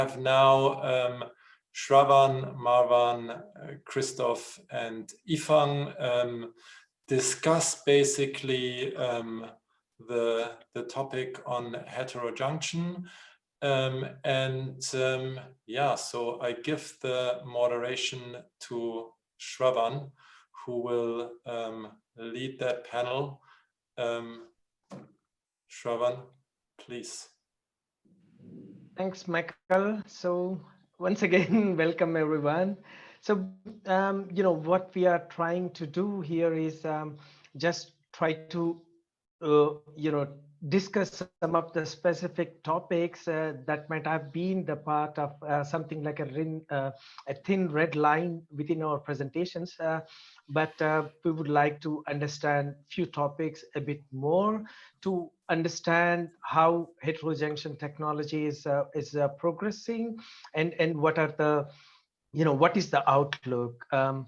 have now Shravan, Marwan, Christophe, and Yifeng discuss basically the topic on heterojunction. Yeah, so I give the moderation to Shravan, who will lead that panel. Shravan, please. Thanks, Michael. So once again, welcome everyone. So, what we are trying to do here is just try to, discuss some of the specific topics that might have been the part of something like a thin red line within our presentations. But we would like to understand few topics a bit more to understand how heterojunction technology is progressing and what are the what is the outlook. I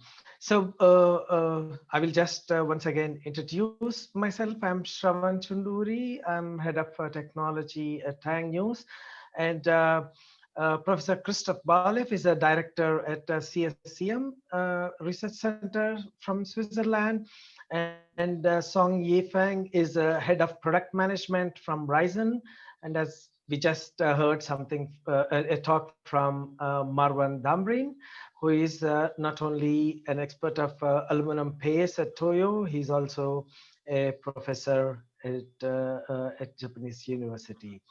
will just once again introduce myself. I'm Shravan Chunduri. I'm head of technology at TaiyangNews, and Professor Christophe Ballif is a director at CSEM Research Center from Switzerland, and Song Yifeng is a head of product management from Ryzen. And as we just heard something, a talk from Marwan Dhamrin, who is not only an expert of aluminum paste at Toyo, he's also a professor at Japanese University.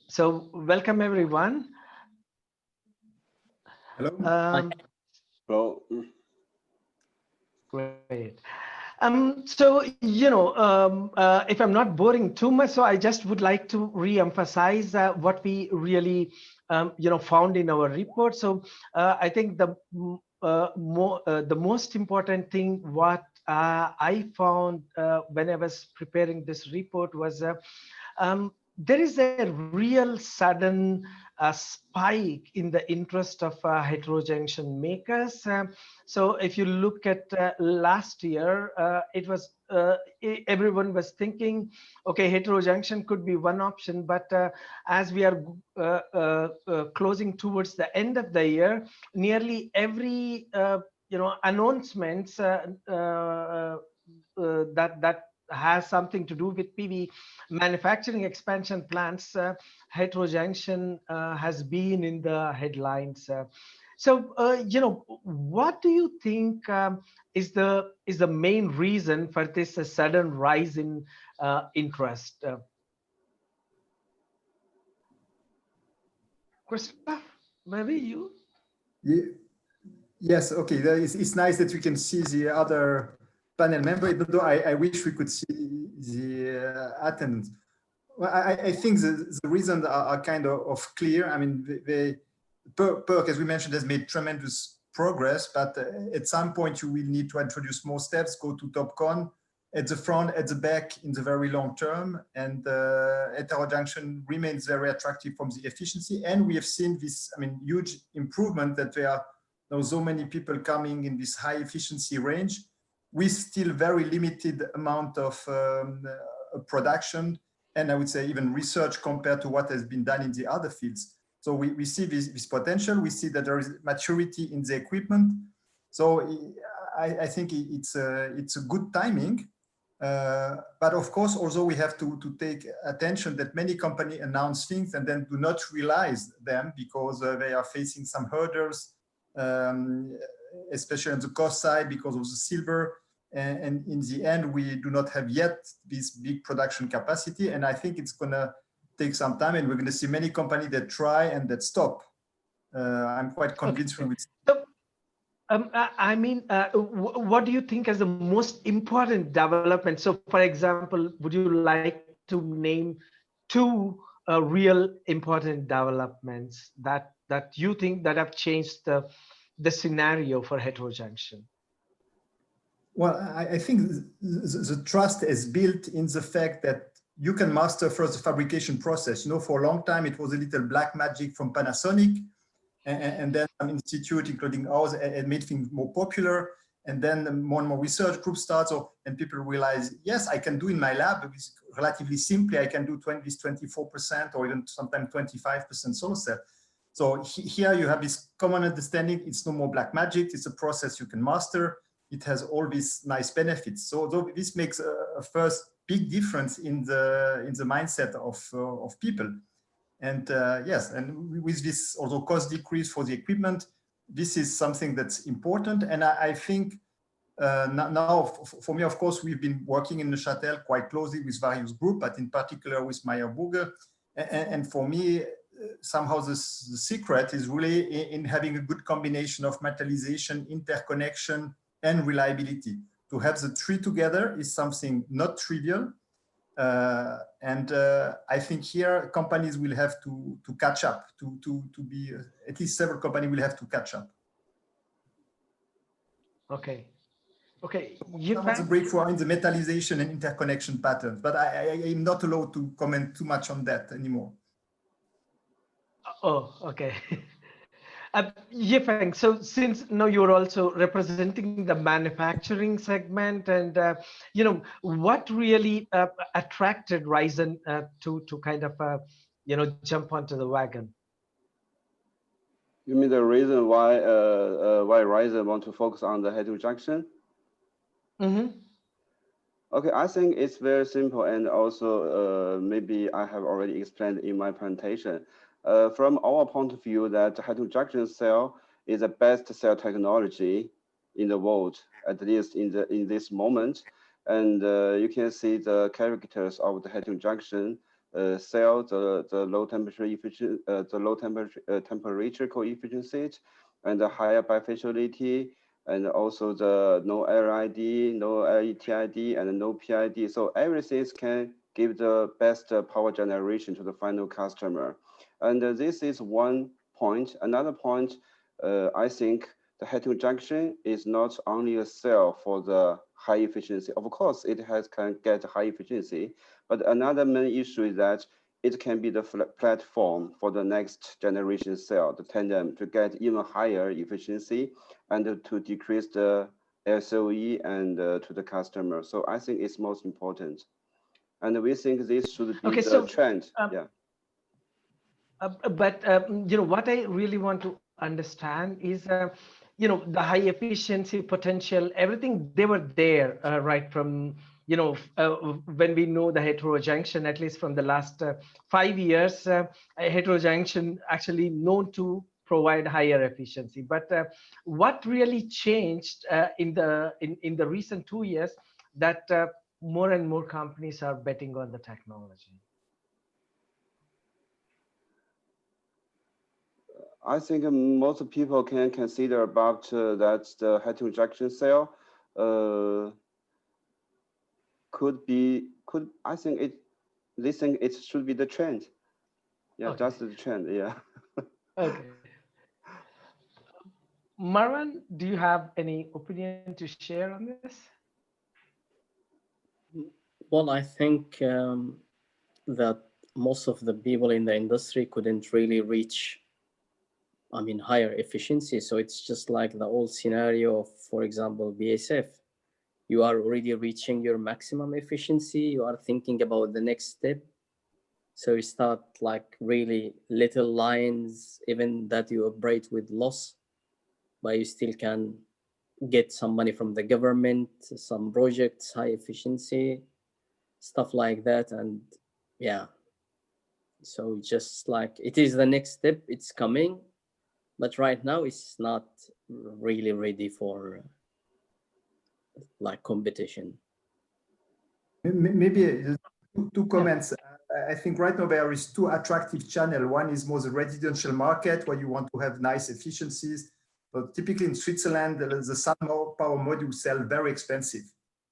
So welcome everyone. Hello. Hello. Great. If I'm not boring too much, so I just would like to re-emphasize what we really, found in our report. So I think the most important thing what I found when I was preparing this report was there is a real sudden spike in the interest of heterojunction makers. So if you look at last year, it was everyone was thinking, okay, heterojunction could be one option, but as we are closing towards the end of the year, nearly every announcements that has something to do with PV manufacturing expansion plans, heterojunction has been in the headlines. What do you think is the main reason for this sudden rise in interest? Christophe, maybe you? Yes, okay. It's nice that we can see the other panel member, even though I wish we could see the attendance. Well, I think the reasons are kind of clear. I mean, PERC, as we mentioned, has made tremendous progress, but at some point you will need to introduce more steps, go to TopCon at the front, at the back in the very long term, and heterojunction remains very attractive from the efficiency. And we have seen this, huge improvement that there are now so many people coming in this high efficiency range with still very limited amount of production, and I would say even research compared to what has been done in the other fields. So we see this potential. We see that there is maturity in the equipment. So I think it's a good timing. But of course, also we have to take attention that many companies announce things and then do not realize them because they are facing some hurdles, especially on the cost side because of the silver. And in the end, we do not have yet this big production capacity. And I think it's going to take some time, and we're going to see many companies that try and that stop. I'm quite convinced. Okay. What do you think is the most important development? So, for example, would you like to name two real important developments that you think that have changed the scenario for heterojunction? Well, I think the trust is built in the fact that you can master first the fabrication process. For a long time, it was a little black magic from Panasonic, and then some institute, including ours, had made things more popular. And then more and more research groups start, and people realize, yes, I can do in my lab, relatively simply, I can do 24% or even sometimes 25% solar cell. So here you have this common understanding. It's no more black magic. It's a process you can master. It has all these nice benefits. So this makes a first big difference in the mindset of people. And yes, and with this also cost decrease for the equipment, this is something that's important. And I think now, for me, of course, we've been working in Neuchâtel quite closely with various groups, but in particular with Meyer Burger. And for me, somehow the secret is really in having a good combination of materialization, interconnection, and reliability. To have the three together is something not trivial. I think here companies will have to catch up, to be, at least several companies will have to catch up. Okay. Okay. Some of the breakthrough are in the metallization and interconnection patterns, but I am not allowed to comment too much on that anymore. Oh, okay. Yifeng, so since now you're also representing the manufacturing segment, and you know, what really attracted Ryzen to kind of you know, jump onto the wagon? You mean the reason why Ryzen want to focus on the heterojunction? Mm-hmm. Okay, I think it's very simple, and also maybe I have already explained in my presentation. From our point of view, that heterojunction cell is the best cell technology in the world, at least in this moment. And you can see the characters of the heterojunction cell, the low temperature efficient, the low temperature coefficient, and the higher bifaciality, and also the no RID, no LETID, and no PID. So everything can give the best power generation to the final customer. And this is one point. Another point, I think the heterojunction is not only a cell for the high efficiency. Of course, it can get high efficiency, but another main issue is that it can be the platform for the next generation cell, the tandem, to get even higher efficiency and to decrease the SOE and to the customer. So I think it's most important. And we think this should be the trend. Yeah. But you know, what I really want to understand is, you know, the high efficiency potential, everything, they were there right from, you know, when we know the heterojunction, at least from the last 5 years, heterojunction actually known to provide higher efficiency. But what really changed in the recent 2 years that more and more companies are betting on the technology? I think most people can consider about that the heterojunction cell I think it should be the trend. Yeah, okay. That's the trend. Yeah. Okay. Marwan, do you have any opinion to share on this? Well, I think that most of the people in the industry couldn't really reach, I mean, higher efficiency. So it's just like the old scenario of, for example, BASF. You are already reaching your maximum efficiency. You are thinking about the next step. So you start like really little lines, even that you operate with loss, but you still can get some money from the government, some projects, high efficiency, stuff like that. And yeah, so just like it is the next step, it's coming, but right now it's not really ready for like competition. Maybe two comments. I think right now there is two attractive channels. One is more the residential market where you want to have nice efficiencies. But typically in Switzerland, the sun power modules sell very expensive,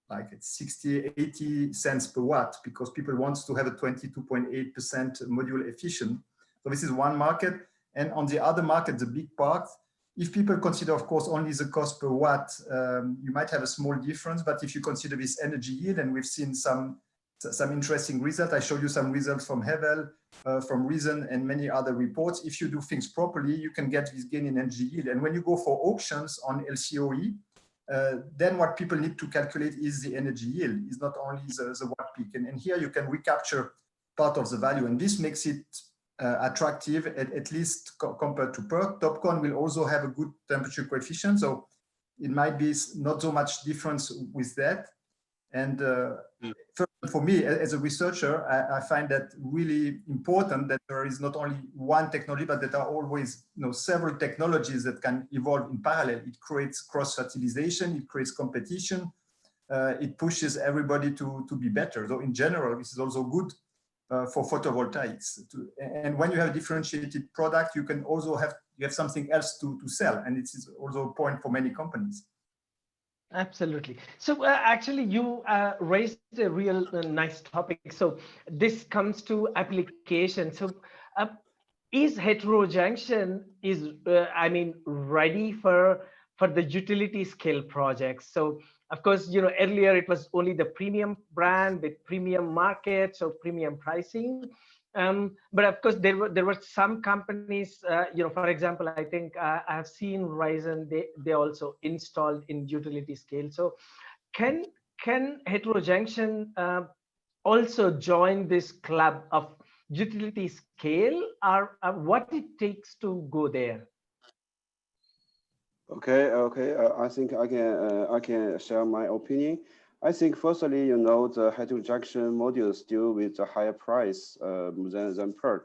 like it's 60, 80 cents per watt, because people want to have a 22.8% module efficient. So this is one market. And on the other market, the big part, if people consider, of course, only the cost per watt, you might have a small difference. But if you consider this energy yield, and we've seen some interesting results. I showed you some results from Hevel, from Reason, and many other reports. If you do things properly, you can get this gain in energy yield. And when you go for auctions on LCOE, then what people need to calculate is the energy yield, is not only the watt peak. And here you can recapture part of the value. And this makes it attractive, at least compared to PERC. TOPCon will also have a good temperature coefficient, so it might be not so much difference with that. And for me, as a researcher, I find that really important that there is not only one technology, but that there are always several technologies that can evolve in parallel. It creates cross-fertilization, it creates competition, it pushes everybody to be better. So in general, this is also good for photovoltaics. And when you have a differentiated product, you can also have something else to sell. And it is also a point for many companies. Absolutely. So actually, you raised a real nice topic. So this comes to application. So is heterojunction ready for the utility scale projects? So of course, earlier it was only the premium brand with premium markets or premium pricing. But of course, there were some companies, for example, I think I have seen Ryzen, they also installed in utility scale. So can heterojunction also join this club of utility scale, or what it takes to go there? Okay. I think I can share my opinion. I think firstly, the heterojunction modules deal with a higher price than PERC.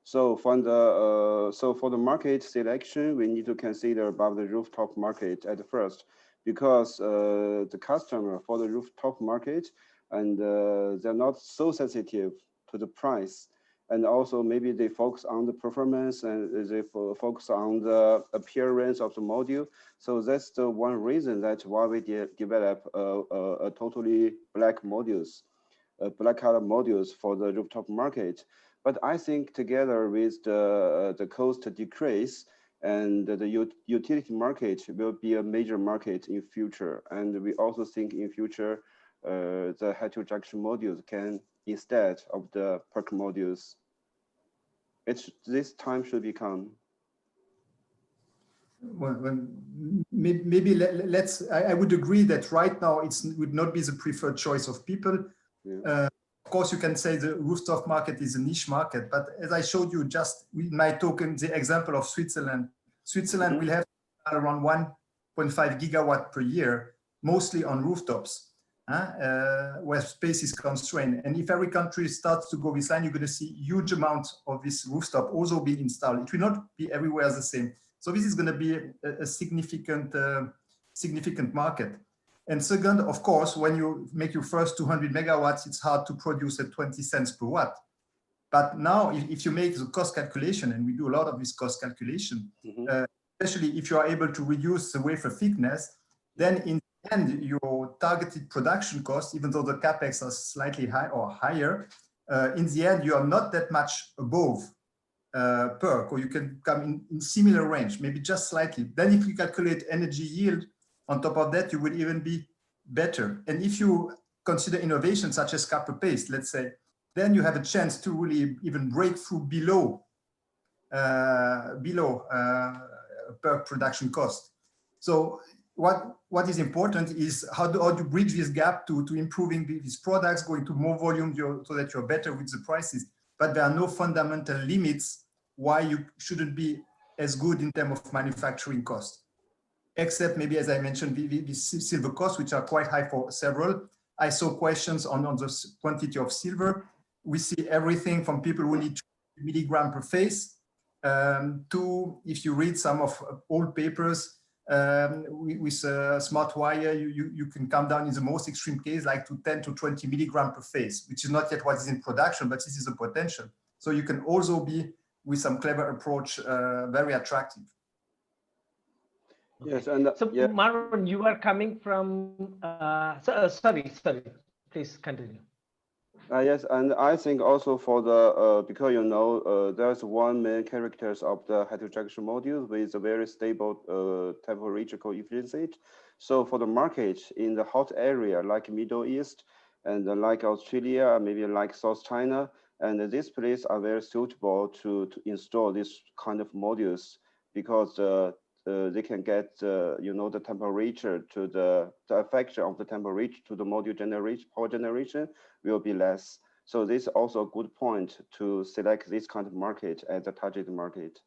So for the market selection, we need to consider about the rooftop market at first, because the customer for the rooftop market, and they're not so sensitive to the price. And also maybe they focus on the performance, and they focus on the appearance of the module. So that's the one reason that why we develop a totally black modules, black color modules for the rooftop market. But I think together with the cost decrease, and the utility market will be a major market in future. And we also think in future, the heterojunction modules can, instead of the PERC modules, this time should become. Well, maybe I would agree that right now it would not be the preferred choice of people. Yeah. Of course, you can say the rooftop market is a niche market, but as I showed you just with my token, the example of Switzerland. Switzerland will have around 1.5 gigawatt per year, mostly on rooftops, where space is constrained. And if every country starts to go this line, you're going to see huge amounts of this rooftop also being installed. It will not be everywhere the same. So this is going to be a significant market. And second, of course, when you make your first 200 megawatts, it's hard to produce at 20 cents per watt. But now, if you make the cost calculation, and we do a lot of this cost calculation, especially if you are able to reduce the wafer thickness, then in the end, your targeted production cost, even though the capex are slightly high or higher, in the end, you are not that much above PERC, or you can come in similar range, maybe just slightly. Then if you calculate energy yield, on top of that, you will even be better. And if you consider innovations such as copper paste, let's say, then you have a chance to really even break through below PERC production cost. So what is important is how do you bridge this gap to improving these products, going to more volume so that you're better with the prices. But there are no fundamental limits why you shouldn't be as good in terms of manufacturing cost. Except maybe, as I mentioned, the silver costs, which are quite high for several. I saw questions on the quantity of silver. We see everything from people who need 2 milligram per phase to, if you read some of old papers, with smart wire, you can come down in the most extreme case, like to 10 to 20 milligram per phase, which is not yet what is in production, but this is a potential. So you can also be, with some clever approach, very attractive. Yes, and so yeah. Marwan, you are coming from. Sorry, please continue. Yes, and I think also for the because there's one main characters of the heterojunction module with a very stable temperature coefficient. So for the market in the hot area like Middle East and like Australia, maybe like South China, and these places are very suitable to install this kind of modules because they can get the temperature to the affection of the temperature to the module generation, power generation will be less. So this is also a good point to select this kind of market as a target market.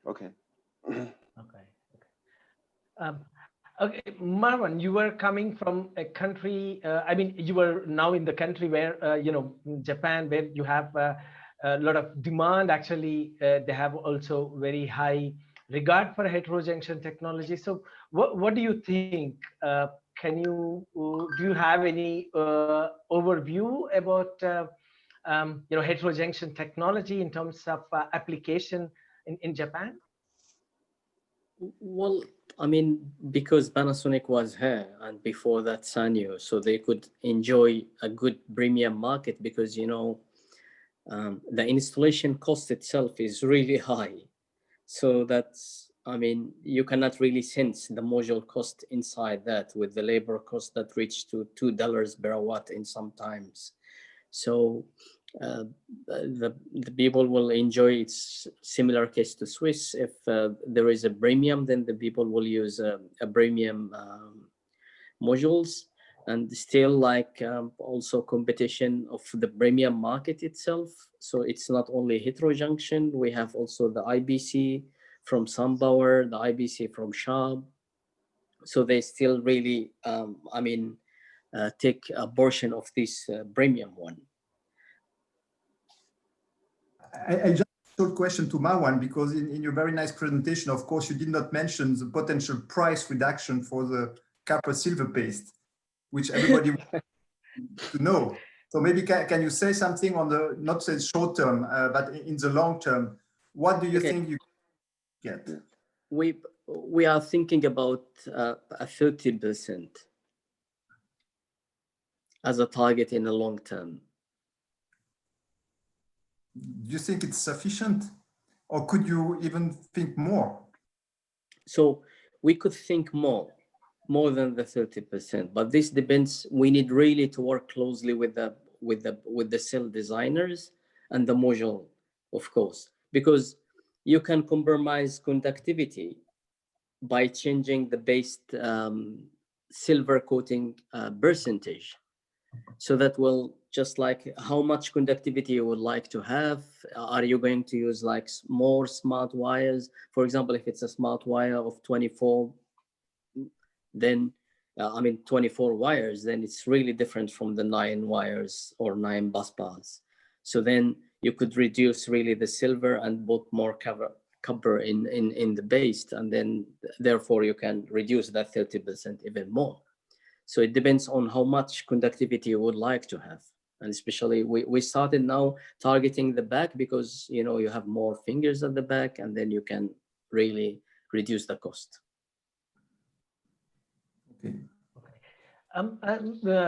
Okay. Okay, Marwan, you were coming from a country, I mean, you were now in the country where, you know, Japan, where you have a lot of demand. Actually, they have also very high regard for heterojunction technology. So what do you think? Do you have any overview about, you know, heterojunction technology in terms of application in Japan? Well, I mean, because Panasonic was here and before that Sanyo, so they could enjoy a good premium market because, you know, the installation cost itself is really high. So that's, I mean, you cannot really sense the module cost inside that with the labor cost that reached to $2 per watt in some times. So the people will enjoy. It's similar case to Swiss. If there is a premium, then the people will use a premium modules, and still like also competition of the premium market itself. So it's not only heterojunction. We have also the IBC from SunPower, the IBC from Sharp. So they still really, I mean, take a portion of this premium one. I just have a short question to Marwan, because in your very nice presentation, of course, you did not mention the potential price reduction for the copper silver paste, which everybody wants to know. So maybe can you say something on the, not say short term, but in the long term, what do you think you get? We are thinking about a 30% as a target in the long term. Do you think it's sufficient, or could you even think more? So we could think more than the 30%, but this depends. We need really to work closely with the cell designers and the module, of course, because you can compromise conductivity by changing the base silver coating percentage. So that will just like how much conductivity you would like to have. Are you going to use like more smart wires? For example, if it's a smart wire of 24, then I mean 24 wires, then it's really different from the 9 wires or 9 bus bars. So then you could reduce really the silver and put more copper in the base, and then therefore you can reduce that 30% even more. So it depends on how much conductivity you would like to have. And especially we started now targeting the back because, you know, you have more fingers at the back, and then you can really reduce the cost. Okay.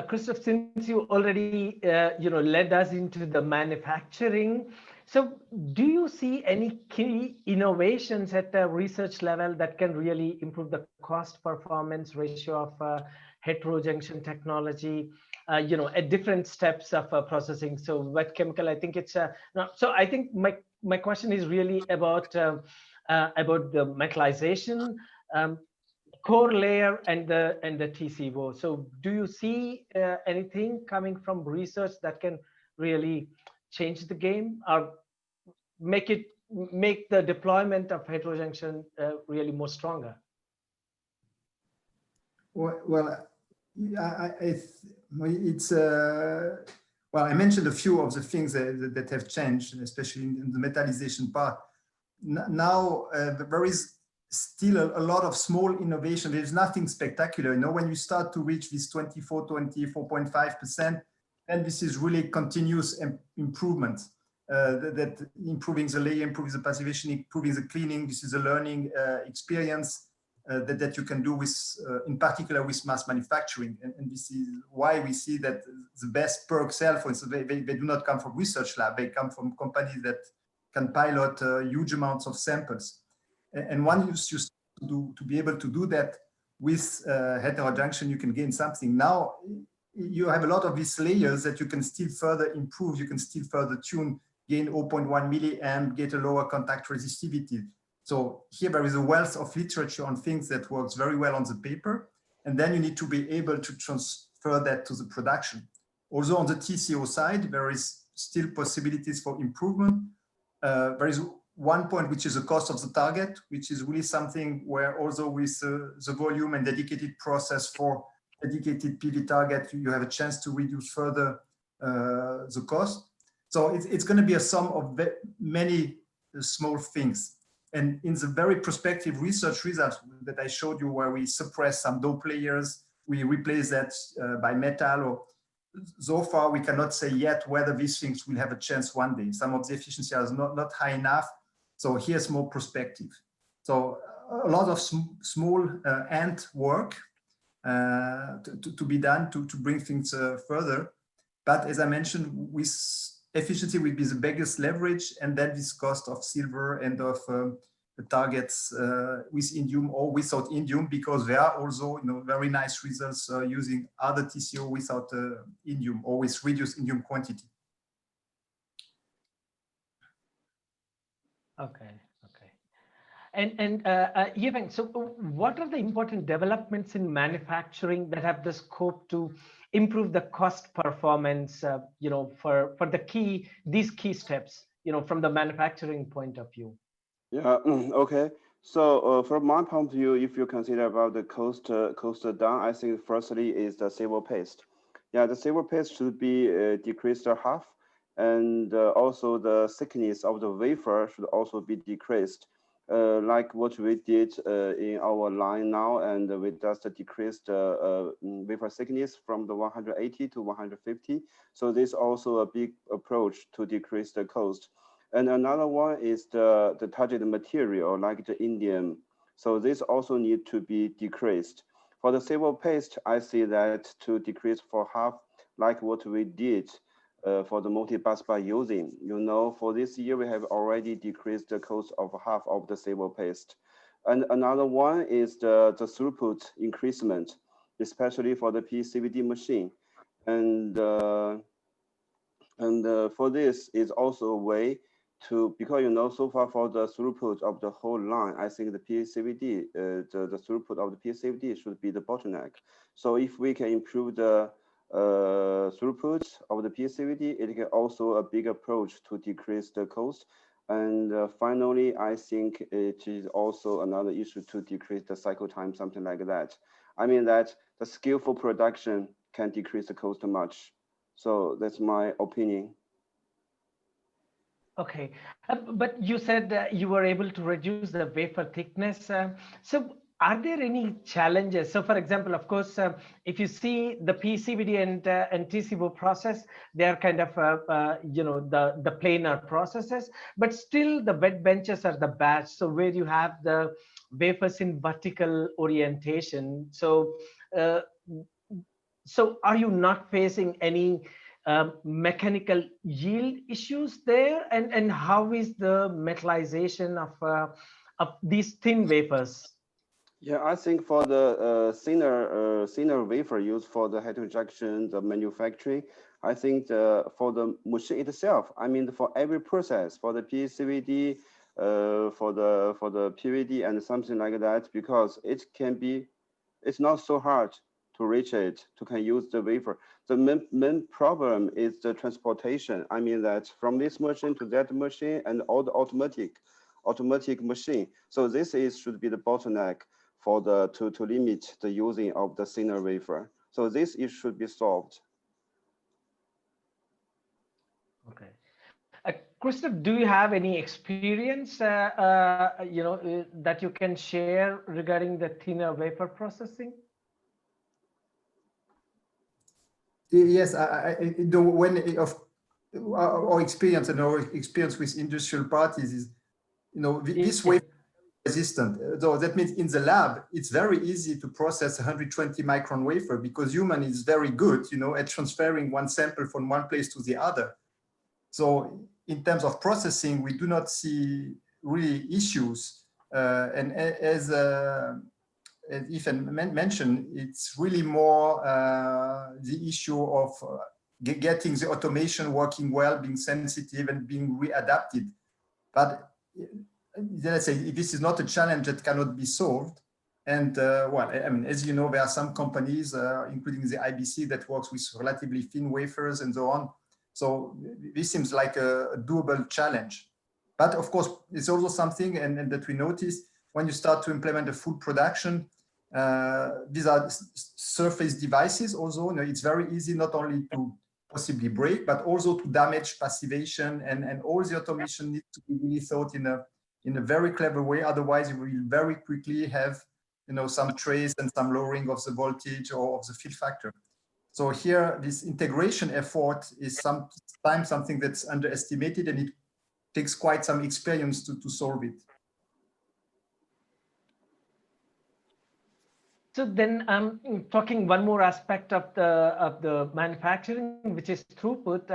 Christophe, since you already you know, led us into the manufacturing, so do you see any key innovations at the research level that can really improve the cost performance ratio of heterojunction technology, you know, at different steps of processing? So wet chemical, I think it's no, so I think my question is really about the metallization, core layer, and the TCO. So do you see anything coming from research that can really change the game or make the deployment of heterojunction really more stronger? Well, it's well, I mentioned a few of the things that have changed, especially in the metallization part. Now there is still a lot of small innovation. There's nothing spectacular. You know, when you start to reach this 24.5%, and this is really continuous improvement. That improving the layer, improving the passivation, improving the cleaning. This is a learning experience that you can do with, in particular, with mass manufacturing. And this is why we see that the best per cell, for instance, they do not come from research lab. They come from companies that can pilot huge amounts of samples. And one use to be able to do that with heterojunction, you can gain something. Now you have a lot of these layers that you can still further improve. You can still further tune, gain 0.1 milliamp, get a lower contact resistivity. So here there is a wealth of literature on things that works very well on the paper. And then you need to be able to transfer that to the production. Although on the TCO side, there is still possibilities for improvement. There is one point, which is the cost of the target, which is really something where also with the volume and dedicated process for dedicated PV target, you have a chance to reduce further the cost. So it's going to be a sum of many small things. And in the very prospective research results that I showed you, where we suppress some dope layers, we replace that by metal, or so far we cannot say yet whether these things will have a chance one day. Some of the efficiency is not high enough. So here's more perspective. So a lot of small ant work to be done to bring things further. But as I mentioned, with efficiency will be the biggest leverage, and then this cost of silver and of the targets with indium or without indium, because there are also very nice results using other TCO without indium or with reduced indium quantity. Okay. And Yifeng, so what are the important developments in manufacturing that have the scope to improve the cost performance, for these key steps, from the manufacturing point of view? Yeah, okay. So from my point of view, if you consider about the cost down, I think firstly is the silver paste. Yeah, the silver paste should be decreased to half, and also the thickness of the wafer should also be decreased. Like what we did in our line now, and we just decreased wafer thickness from the 180 to 150. So this is also a big approach to decrease the cost. And another one is the target material, like the indium. So this also need to be decreased. For the silver paste, I see that to decrease for half, like what we did for the multi-bus by using. For this year, we have already decreased the cost of half of the silver paste. And another one is the throughput increasement, especially for the PCVD machine. And for this is also a way to, because so far for the throughput of the whole line, I think the PCVD, the throughput of the PCVD should be the bottleneck. So if we can improve the throughput of the PCVD, it can also a big approach to decrease the cost. And finally, I think it is also another issue to decrease the cycle time, something like that. I mean that the skillful production can decrease the cost much. So that's my opinion. Okay, but you said you were able to reduce the wafer thickness. So are there any challenges? So for example, of course, if you see the PCVD and TCO process, they are kind of, the planar processes, but still the wet benches are the batch. So where you have the wafers in vertical orientation. So, so are you not facing any mechanical yield issues there, and how is the metallization of these thin wafers? Yeah, I think for the thinner wafer used for the heterojunction, the manufacturing, I think for the machine itself, I mean for every process, for the PCVD, for the PVD and something like that, because it's not so hard to reach it, to can use the wafer. The main problem is the transportation. I mean that from this machine to that machine and all the automatic machine. So this should be the bottleneck for to limit the using of the thinner wafer. So this issue should be solved. Okay. Christophe, do you have any experience, that you can share regarding the thinner wafer processing? Yes, when our experience with industrial parties is, this wafer resistant. So that means in the lab, it's very easy to process 120 micron wafer because human is very good, at transferring one sample from one place to the other. So in terms of processing, we do not see really issues. And as Yifeng mentioned, it's really more the issue of getting the automation working well, being sensitive and being readapted. But let's say this is not a challenge that cannot be solved. And well, I mean, as you know, there are some companies, including the IBC, that works with relatively thin wafers and so on. So this seems like a doable challenge. But of course, it's also something and that we notice when you start to implement a full production. These are surface devices also. You know, it's very easy not only to possibly break, but also to damage passivation, and all the automation needs to be really thought in a very clever way. Otherwise, you will very quickly have, you know, some trace and some lowering of the voltage or of the fill factor. So here, this integration effort is sometimes something that's underestimated, and it takes quite some experience to solve it. So then talking one more aspect of the manufacturing, which is throughput.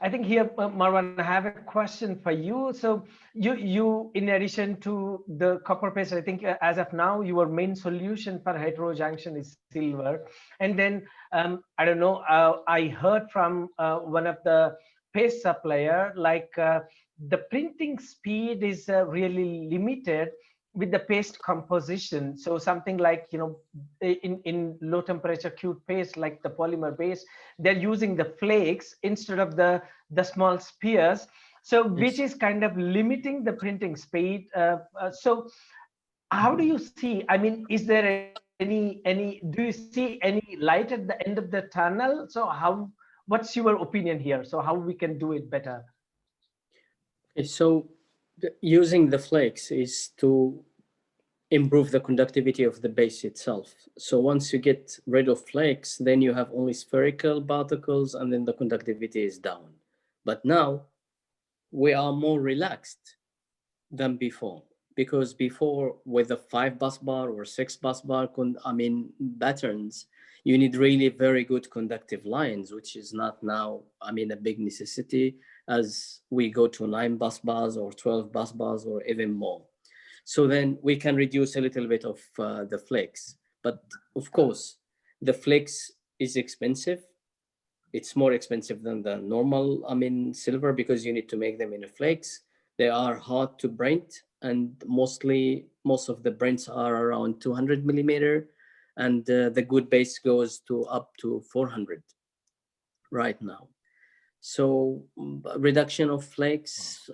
I think here, Marwan, I have a question for you. So you in addition to the copper paste, I think as of now, your main solution for heterojunction is silver. And then I don't know, I heard from one of the paste supplier, like the printing speed is really limited with the paste composition. So something like, you know, in low temperature cured paste, like the polymer base, they're using the flakes instead of the small spears. So which is kind of limiting the printing speed. So how do you see, I mean, is there do you see any light at the end of the tunnel? So what's your opinion here? So how we can do it better? Okay, so using the flakes is to improve the conductivity of the base itself. So once you get rid of flakes, then you have only spherical particles, and then the conductivity is down. But now we are more relaxed than before, because before with a 5 bus bar or 6 bus bar patterns, you need really very good conductive lines, which is not now, I mean, a big necessity as we go to 9 bus bars or 12 bus bars or even more. So then we can reduce a little bit of the flakes. But of course, the flakes is expensive. It's more expensive than the normal, silver, because you need to make them in flakes. They are hard to print, and most of the prints are around 200 millimeter, and the good base goes to up to 400 right now. So reduction of flakes,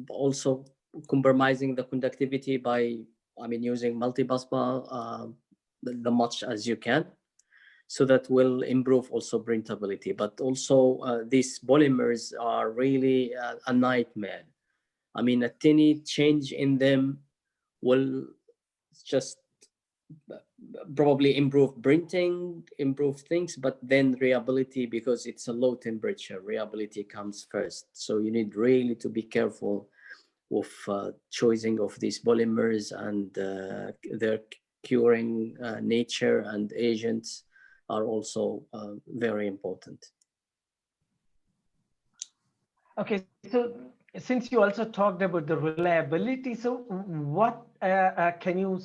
also compromising the conductivity by, using multi-bus bar the much as you can. So that will improve also printability. But also these polymers are really a nightmare. I mean, a tiny change in them will just probably improve printing, improve things, but then reliability, because it's a low temperature, reliability comes first. So you need really to be careful of choosing of these polymers and their curing nature and agents are also very important. Okay, so since you also talked about the reliability, so what can you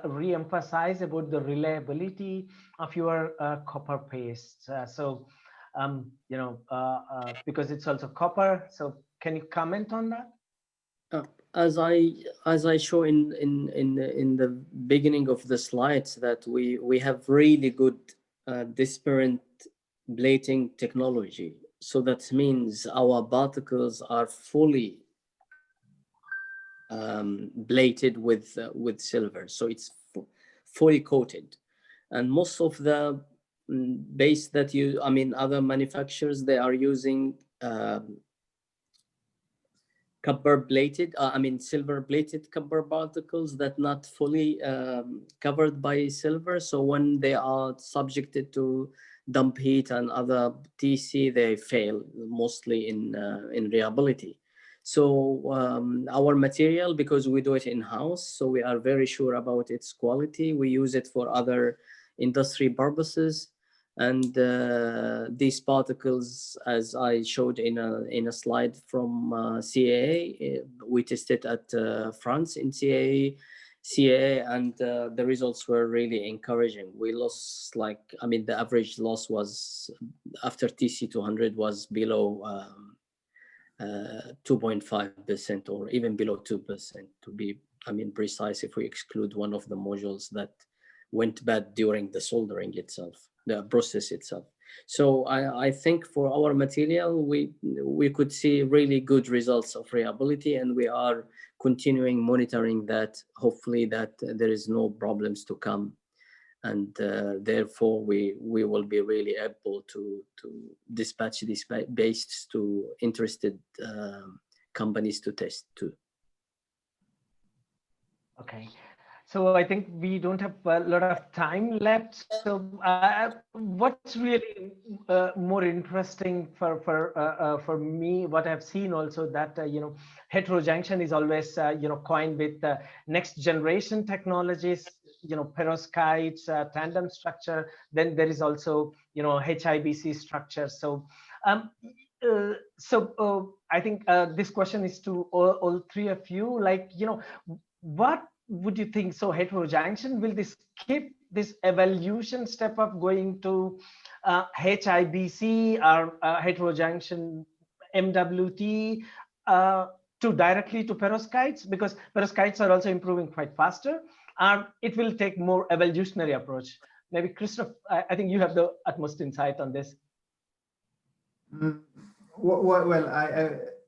re-emphasize about the reliability of your copper paste? Because it's also copper, so can you comment on that? As I show in the beginning of the slides, that we have really good disparate plating technology. So that means our particles are fully plated with silver. So it's fully coated. And most of the base that other manufacturers, they are using copper plated, silver plated copper particles that not fully covered by silver. So when they are subjected to dump heat and other TC, they fail mostly in reliability. So our material, because we do it in-house, so we are very sure about its quality. We use it for other industry purposes. And these particles, as I showed in a slide from CAA, we tested at France in CAA, and the results were really encouraging. We lost the average loss was after TC200 was below 2.5% or even below 2% to be, I mean, precise, if we exclude one of the modules that went bad during the soldering itself, the process itself. So I think for our material, we could see really good results of reliability, and we are continuing monitoring that, hopefully that there is no problems to come. And therefore, we will be really able to dispatch these based to interested companies to test too. Okay. So I think we don't have a lot of time left. So what's really more interesting for me, what I've seen also, that you know, heterojunction is always you know, coined with next generation technologies, you know, perovskites, tandem structure. Then there is also, you know, HIBC structure. So I think this question is to all three of you. Like, you know, what would you think? So heterojunction, will this skip this evolution step of going to HIBC or heterojunction MWT to directly to perovskites? Because perovskites are also improving quite faster. It will take more evolutionary approach. Maybe Christophe, I think you have the utmost insight on this. Well,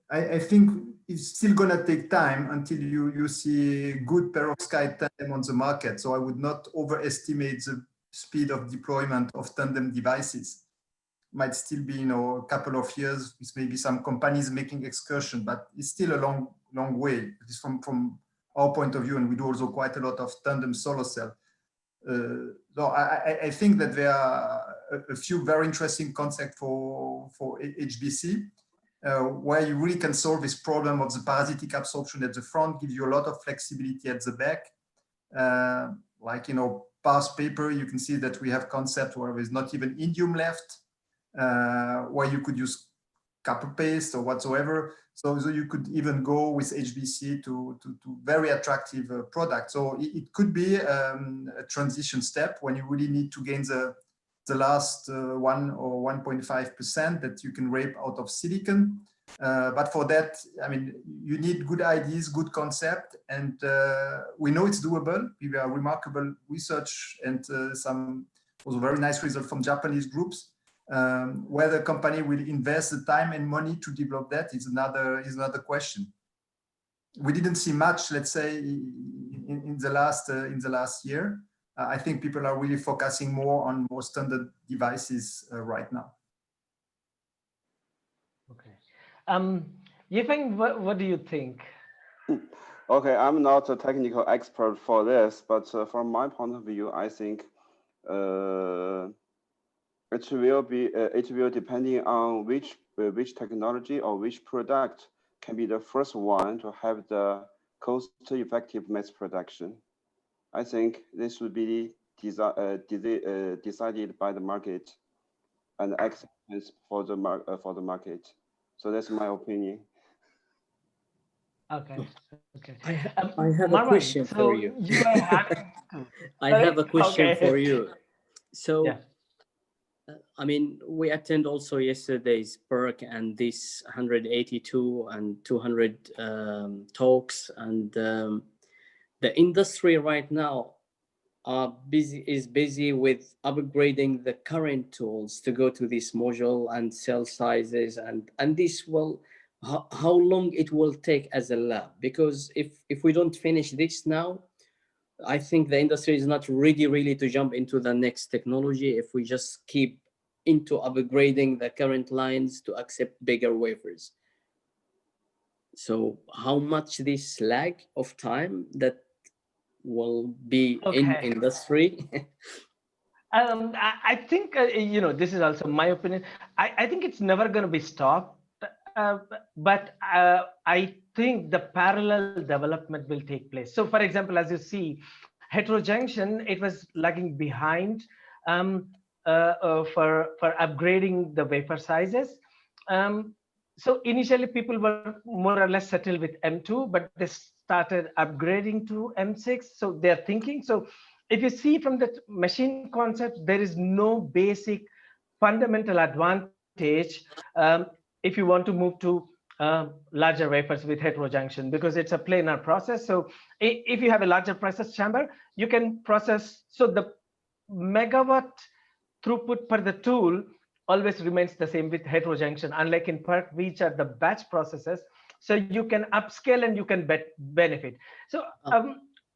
I think it's still going to take time until you see good perovskite tandem on the market. So I would not overestimate the speed of deployment of tandem devices. Might still be, you know, a couple of years with maybe some companies making excursion, but it's still a long way. It is from our point of view, and we do also quite a lot of tandem solar cell. So I think that there are a few very interesting concepts for HBC, where you really can solve this problem of the parasitic absorption at the front, give you a lot of flexibility at the back. Like, you know, past paper, you can see that we have concept where there's not even indium left, where you could use copper paste or whatsoever. So you could even go with HBC to very attractive product. So it could be a transition step when you really need to gain the last 1 or 1.5% that you can rape out of silicon. But for that, I mean, you need good ideas, good concept, and we know it's doable. We have remarkable research and some also very nice results from Japanese groups. Whether the company will invest the time and money to develop that is another question. We didn't see much, let's say, in the last year. I think people are really focusing more on more standard devices right now. Okay. Yifeng, what do you think? Okay, I'm not a technical expert for this, but from my point of view, I think it will depending on which technology or which product can be the first one to have the cost-effective mass production. I think this would be decided by the market and acceptance for the market. So that's my opinion. Okay. Okay. I have Marwan, a question for you. You are having I have a question for you. So, yeah. I mean, we attend also yesterday's PERC and this 182 and 200 talks, and the industry right now is busy with upgrading the current tools to go to this module and cell sizes, and this will, how long it will take as a lab, because if we don't finish this now, I think the industry is not ready really to jump into the next technology if we just keep into upgrading the current lines to accept bigger wafers. So how much this lag of time that will be in industry? I think, you know, this is also my opinion. I think it's never going to be stopped, but I think the parallel development will take place. So for example, as you see, heterojunction, it was lagging behind for upgrading the wafer sizes. So initially people were more or less settled with M2, but they started upgrading to M6. So they're thinking. So if you see from the machine concept, there is no basic fundamental advantage if you want to move to larger wafers with heterojunction because it's a planar process. So if you have a larger process chamber, you can process. So the megawatt throughput per the tool always remains the same with heterojunction, unlike in PERC, which are the batch processes. So you can upscale and you can benefit. So,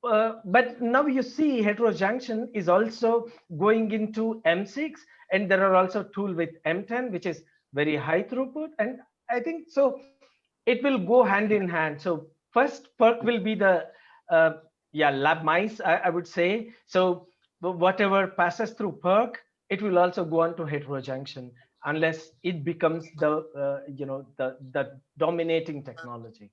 but now you see heterojunction is also going into M6, and there are also tools with M10, which is very high throughput. And I think so it will go hand in hand. So first PERC will be the lab mice, I would say. So whatever passes through PERC, it will also go on to heterojunction unless it becomes the the dominating technology.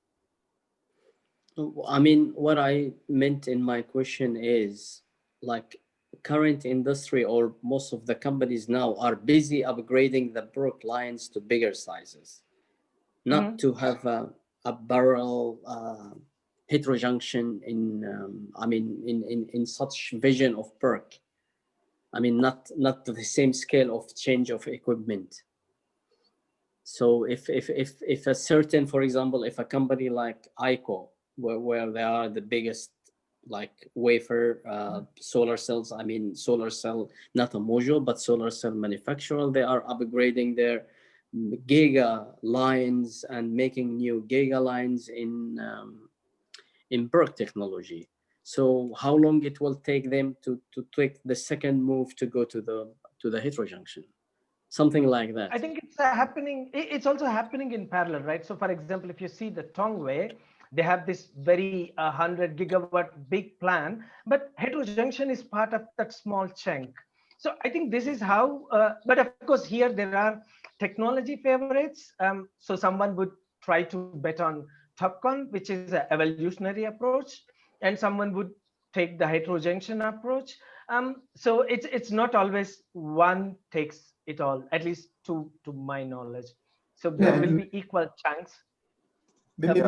I mean, what I meant in my question is, like, current industry or most of the companies now are busy upgrading the PERC lines to bigger sizes, not to have a barrel heterojunction in such vision of PERC. I mean, not to the same scale of change of equipment. So if a certain, for example, if a company like ICO, where they are the biggest like wafer solar cells, I mean solar cell, not a module, but solar cell manufacturer, they are upgrading their giga lines and making new giga lines in PERC technology. So how long it will take them to take the second move to go to the heterojunction? Something like that. I think it's happening. It's also happening in parallel, right? So, for example, if you see the Tongwei, they have this very 100 gigawatt big plan, but heterojunction is part of that small chunk. So, I think this is how. But of course, here there are technology favorites. So, someone would try to bet on TOPCon, which is an evolutionary approach, and someone would take the heterojunction approach. So, it's not always one takes it all, at least to my knowledge. So there will be equal chunks. Maybe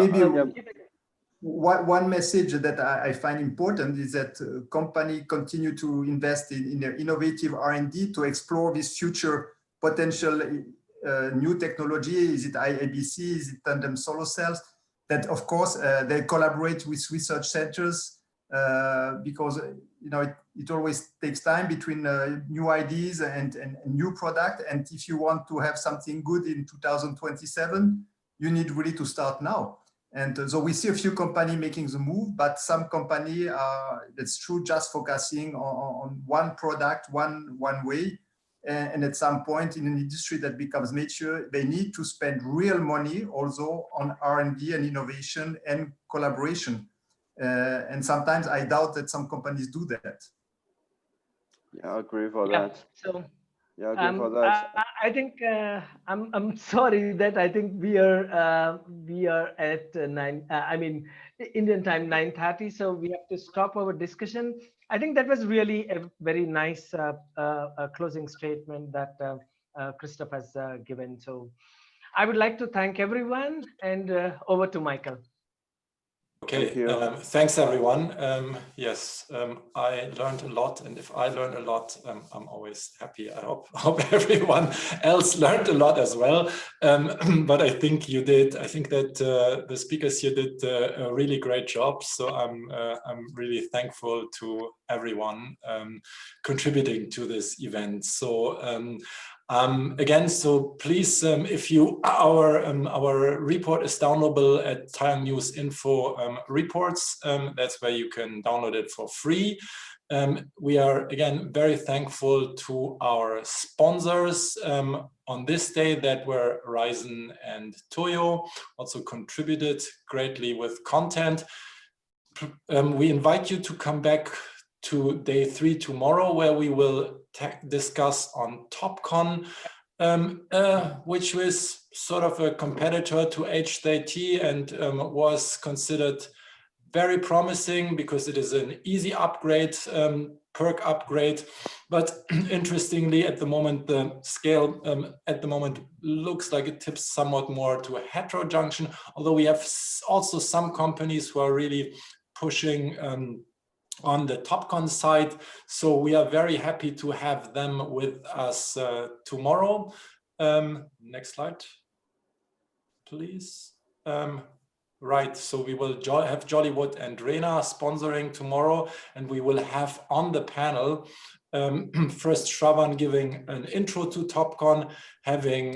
one message that I find important is that companies continue to invest in their innovative R&D to explore this future potential new technology. Is it IABC? Is it tandem solar cells? That of course they collaborate with research centers because it always takes time between new ideas and new product. And if you want to have something good in 2027, you need really to start now. And so we see a few companies making the move, but some companies are, that's true, just focusing on one product, one way. And at some point in an industry that becomes mature, they need to spend real money also on R&D and innovation and collaboration. And sometimes I doubt that some companies do that. Yeah, I agree for that. So yeah, I agree for that. I think I'm sorry that I think we are at 9. I mean Indian time 9:30, so we have to stop our discussion. I think that was really a very nice closing statement that Christophe has given. So I would like to thank everyone, and over to Michael. Okay, thanks everyone. Yes, I learned a lot, and if I learn a lot, I'm always happy. I hope everyone else learned a lot as well. But I think you did. I think that the speakers here did a really great job. So I'm really thankful to everyone contributing to this event. So. Again, so please, if you, our report is downloadable at TaiyangNews info reports. That's where you can download it for free. We are again very thankful to our sponsors on this day that were Ryzen and Toyo, also contributed greatly with content. We invite you to come back to day 3 tomorrow, where we will discuss on TopCon, which was sort of a competitor to HDT and was considered very promising because it is an easy upgrade, PERC upgrade. But interestingly, at the moment, the scale at the moment looks like it tips somewhat more to a heterojunction, although we have also some companies who are really pushing on the TopCon side. So we are very happy to have them with us tomorrow. Next slide, please. Right, so we will have Jollywood and Rena sponsoring tomorrow, and we will have on the panel first Shravan giving an intro to TopCon, having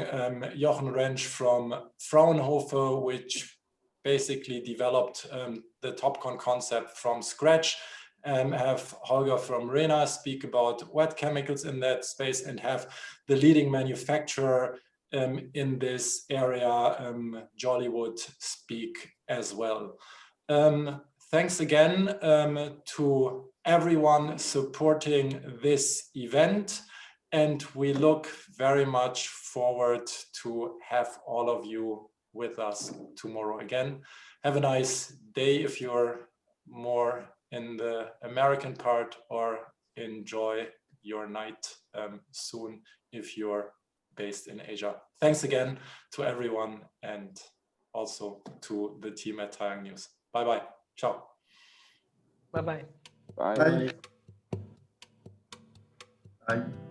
Jochen Rentsch from Fraunhofer, which basically developed the TopCon concept from scratch, have Holger from Rena speak about wet chemicals in that space, and have the leading manufacturer in this area, Jollywood, speak as well. Thanks again to everyone supporting this event, and we look very much forward to have all of you with us tomorrow again. Have a nice day if you're more in the American part, or enjoy your night soon if you're based in Asia. Thanks again to everyone, and also to the team at TaiyangNews. Bye-bye. Ciao. Bye-bye. Bye. Bye. Bye.